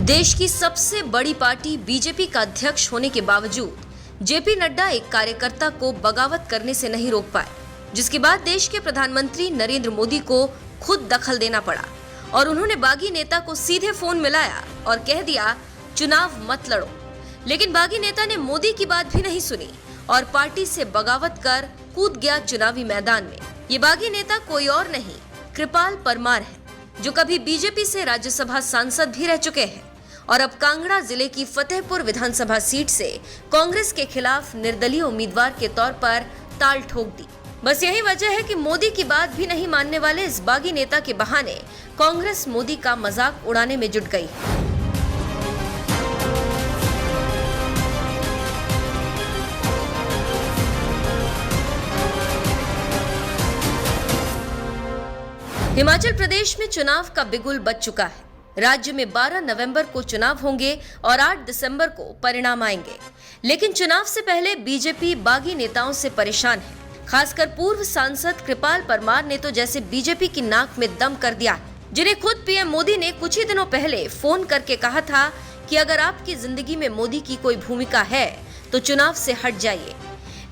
देश की सबसे बड़ी पार्टी बीजेपी का अध्यक्ष होने के बावजूद जेपी नड्डा एक कार्यकर्ता को बगावत करने से नहीं रोक पाए, जिसके बाद देश के प्रधानमंत्री नरेंद्र मोदी को खुद दखल देना पड़ा और उन्होंने बागी नेता को सीधे फोन मिलाया और कह दिया चुनाव मत लड़ो। लेकिन बागी नेता ने मोदी की बात भी नहीं सुनी और पार्टी से बगावत कर कूद गया चुनावी मैदान में। ये बागी नेता कोई और नहीं, कृपाल परमार है, जो कभी बीजेपी से राज्यसभा सांसद भी रह चुके हैं और अब कांगड़ा जिले की फतेहपुर विधानसभा सीट से कांग्रेस के खिलाफ निर्दलीय उम्मीदवार के तौर पर ताल ठोक दी। बस यही वजह है कि मोदी की बात भी नहीं मानने वाले इस बागी नेता के बहाने कांग्रेस मोदी का मजाक उड़ाने में जुट गई है। हिमाचल प्रदेश में चुनाव का बिगुल बज चुका है। राज्य में 12 नवंबर को चुनाव होंगे और 8 दिसंबर को परिणाम आएंगे। लेकिन चुनाव से पहले बीजेपी बागी नेताओं से परेशान है। खासकर पूर्व सांसद कृपाल परमार ने तो जैसे बीजेपी की नाक में दम कर दिया है, जिन्हें खुद पीएम मोदी ने कुछ ही दिनों पहले फोन करके कहा था कि अगर आपकी जिंदगी में मोदी की कोई भूमिका है तो चुनाव से हट जाइए।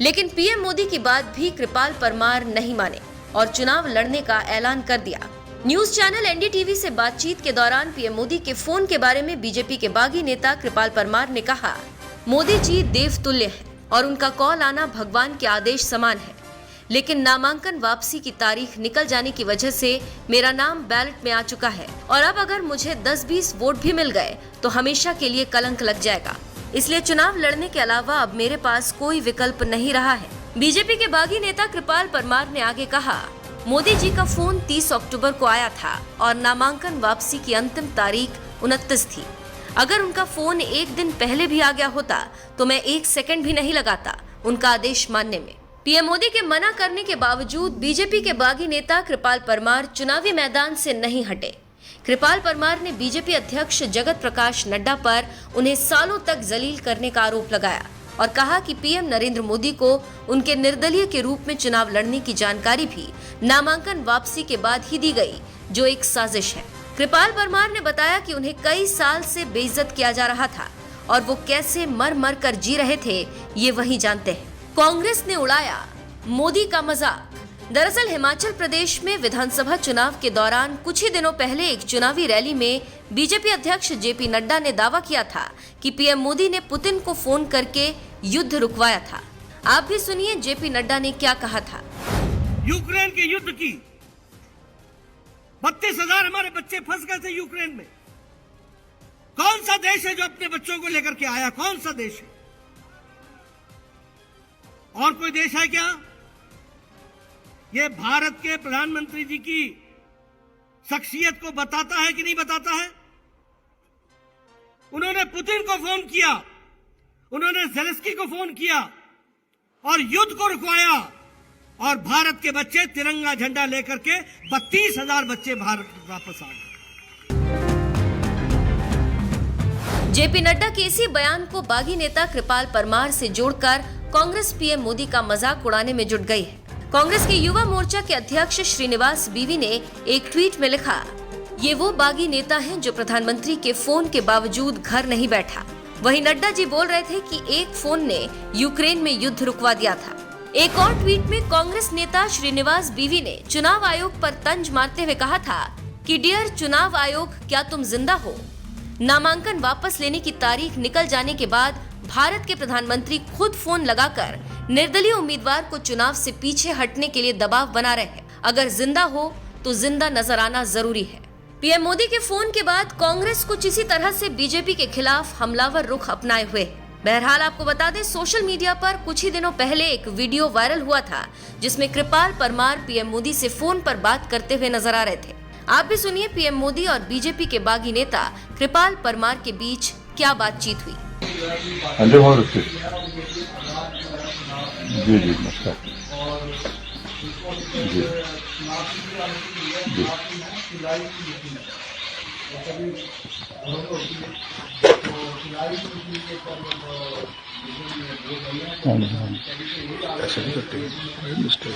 लेकिन पीएम मोदी की बात भी कृपाल परमार नहीं माने और चुनाव लड़ने का ऐलान कर दिया। न्यूज चैनल एनडीटीवी से बातचीत के दौरान पीएम मोदी के फोन के बारे में बीजेपी के बागी नेता कृपाल परमार ने कहा, मोदी जी देवतुल्य हैं और उनका कॉल आना भगवान के आदेश समान है। लेकिन नामांकन वापसी की तारीख निकल जाने की वजह से मेरा नाम बैलेट में आ चुका है और अब अगर मुझे 10-20 वोट भी मिल गए तो हमेशा के लिए कलंक लग जाएगा। इसलिए चुनाव लड़ने के अलावा अब मेरे पास कोई विकल्प नहीं रहा है। बीजेपी के बागी नेता कृपाल परमार ने आगे कहा, मोदी जी का फोन 30 अक्टूबर को आया था और नामांकन वापसी की अंतिम तारीख 29 थी। अगर उनका फोन एक दिन पहले भी आ गया होता तो मैं 1 सेकंड भी नहीं लगाता उनका आदेश मानने में। पीएम मोदी के मना करने के बावजूद बीजेपी के बागी नेता कृपाल परमार चुनावी मैदान से नहीं हटे। कृपाल परमार ने बीजेपी अध्यक्ष जगत प्रकाश नड्डा पर उन्हें सालों तक जलील करने का आरोप लगाया और कहा कि पीएम नरेंद्र मोदी को उनके निर्दलीय के रूप में चुनाव लड़ने की जानकारी भी नामांकन वापसी के बाद ही दी गई, जो एक साजिश है। कृपाल परमार ने बताया कि उन्हें कई साल से बेइज्जत किया जा रहा था और वो कैसे मर मर कर जी रहे थे ये वही जानते हैं। कांग्रेस ने उड़ाया मोदी का मजाक। दरअसल हिमाचल प्रदेश में विधानसभा चुनाव के दौरान कुछ ही दिनों पहले एक चुनावी रैली में बीजेपी अध्यक्ष जेपी नड्डा ने दावा किया था कि पीएम मोदी ने पुतिन को फोन करके युद्ध रुकवाया था। आप भी सुनिए जेपी नड्डा ने क्या कहा था। यूक्रेन के युद्ध की 32,000 हमारे बच्चे फंस गए थे यूक्रेन में। कौन सा देश है जो अपने बच्चों को लेकर के आया? कौन सा देश है? और कोई देश है क्या? ये भारत के प्रधानमंत्री जी की शख्सियत को बताता है कि नहीं बताता है? उन्होंने पुतिन को फोन किया, उन्होंने ज़ेलेंस्की को फोन किया और युद्ध को रुकवाया और भारत के बच्चे तिरंगा झंडा लेकर के 32,000 बच्चे भारत वापस आ गए। जेपी नड्डा के इसी बयान को बागी नेता कृपाल परमार से जोड़कर कांग्रेस पीएम मोदी का मजाक उड़ाने में जुट गई है। कांग्रेस के युवा मोर्चा के अध्यक्ष श्रीनिवास बीवी ने एक ट्वीट में लिखा, ये वो बागी नेता हैं जो प्रधानमंत्री के फोन के बावजूद घर नहीं बैठा। वहीं नड्डा जी बोल रहे थे कि एक फोन ने यूक्रेन में युद्ध रुकवा दिया था। एक और ट्वीट में कांग्रेस नेता श्रीनिवास बीवी ने चुनाव आयोग पर तंज मारते हुए कहा था कि डियर चुनाव आयोग, क्या तुम जिंदा हो? नामांकन वापस लेने की तारीख निकल जाने के बाद भारत के प्रधानमंत्री खुद फोन लगाकर निर्दलीय उम्मीदवार को चुनाव से पीछे हटने के लिए दबाव बना रहे हैं। अगर जिंदा हो तो जिंदा नजर आना जरूरी है। पीएम मोदी के फोन के बाद कांग्रेस कुछ इसी तरह से बीजेपी के खिलाफ हमलावर रुख अपनाए हुए है। बहरहाल आपको बता दें, सोशल मीडिया पर कुछ ही दिनों पहले एक वीडियो वायरल हुआ था जिसमें कृपाल परमार पीएम मोदी से फोन पर बात करते हुए नजर आ रहे थे। आप भी सुनिए पीएम मोदी और बीजेपी के बागी नेता कृपाल परमार के बीच क्या बातचीत हुई। जी जी नमस्कार जी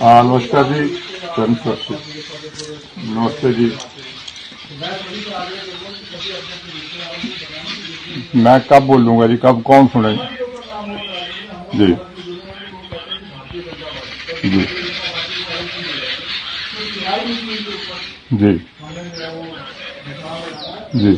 हाँ नमस्कार जी, नमस्ते जी। मैं कब बोलूंगा जी, कब, कौन सुनेगा जी? जी जी जी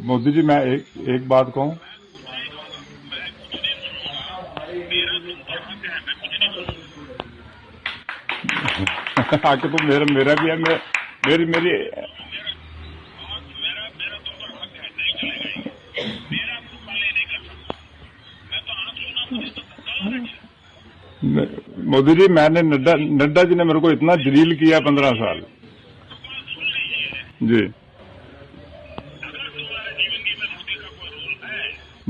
मोदी जी, मैं एक बात कहूं, आके तो मेरा भी है, मेरी मेरी मोदी जी, मैंने नड्डा जी ने मेरे को इतना जलील किया 15 साल जी।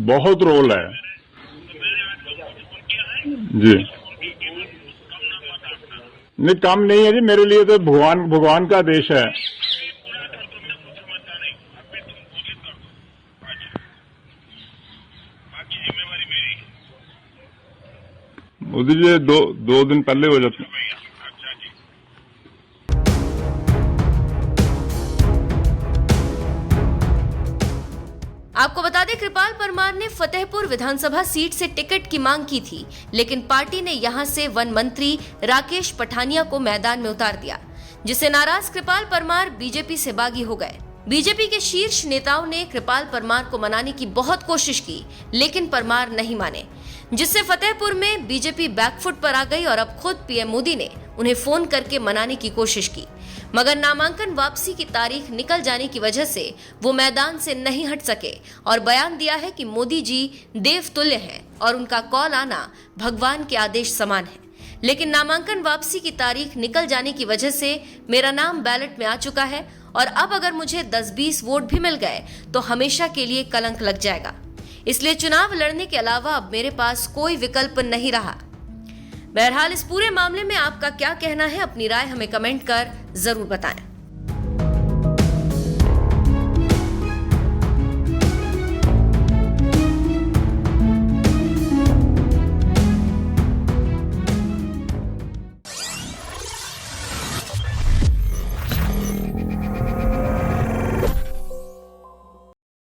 बहुत रोल है जी। नहीं, कम नहीं है जी, मेरे लिए तो भगवान का आदेश है। मोदी जी, दो दिन पहले हो जाते। आपको बता दें, कृपाल परमार ने फतेहपुर विधानसभा सीट से टिकट की मांग की थी, लेकिन पार्टी ने यहां से वन मंत्री राकेश पठानिया को मैदान में उतार दिया, जिससे नाराज कृपाल परमार बीजेपी से बागी हो गए। बीजेपी के शीर्ष नेताओं ने कृपाल परमार को मनाने की बहुत कोशिश की, लेकिन परमार नहीं माने, जिससे फतेहपुर में बीजेपी बैकफुट पर आ गई और अब खुद पीएम मोदी ने उन्हें फोन करके मनाने की कोशिश की, मगर नामांकन वापसी की तारीख निकल जाने की वजह से वो मैदान से नहीं हट सके और बयान दिया है कि मोदी जी देवतुल्य हैं और उनका कॉल आना भगवान के आदेश समान है। लेकिन नामांकन वापसी की तारीख निकल जाने की वजह से मेरा नाम बैलेट में आ चुका है और अब अगर मुझे 10-20 वोट भी मिल गए तो हमेशा के लिए कलंक लग जाएगा, इसलिए चुनाव लड़ने के अलावा अब मेरे पास कोई विकल्प नहीं रहा। बहरहाल इस पूरे मामले में आपका क्या कहना है, अपनी राय हमें कमेंट कर जरूर बताएं।